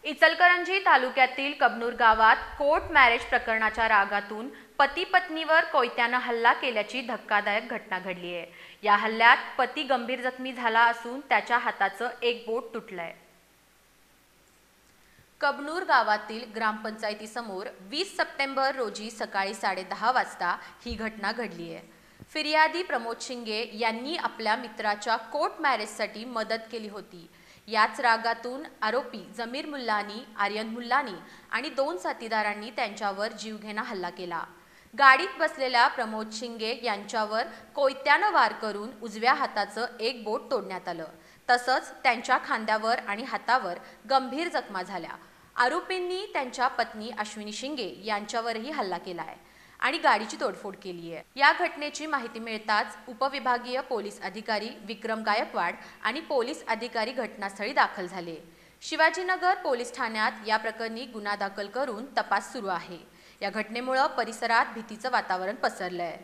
इचलकरंजी तालुक्यातील कबनूर गावात court marriage प्रकरणाच्या रागातून पती पत्नीवर कोयत्यानं हल्ला केल्याची धक्कादायक घटना घडली आहे। या हल्ल्यात पती गंभीर जखमी झाला असून त्याच्या हाताचं एक बोट तुटलंय। कबनूर गावातील ग्रामपंचायतीसमोर 20 सप्टेंबर रोजी सकाळी 10:30 वाजता ही घटना घडली आहे। फिर्यादी प्रमोद शिंगे यांनी आपल्या मित्राच्या कोर्ट मॅरेजसाठी मदत केली होती। याच रागातून आरोपी जमीर मुल्लानी, आर्यन मुल्लानी आणि 2 साथीदारांनी त्यांच्यावर जीवघेणा हल्ला केला। गाडीत बसलेल्या प्रमोद शिंगे यांच्यावर कोयत्यानं वार करून उजव्या हाताचं एक बोट तोडण्यात आलं। तसंच त्यांच्या खांद्यावर आणि हातावर गंभीर जखमा झाल्या। आरोपींनी त्यांच्या पत्नी अश्विनी शिंगे यांच्यावरही हल्ला केलाय आणि गाडीची तोडफोड केली आहे। या घटनेची माहिती मिळताच उपविभागीय पोलीस अधिकारी विक्रम गायकवाड आणि पोलीस अधिकारी घटनास्थळी दाखल झाले। शिवाजीनगर पोलीस ठाण्यात या प्रकरणी गुन्हा दाखल करून तपास सुरू आहे। या घटनेमुळे परिसरात भीतीचं वातावरण पसरलंय।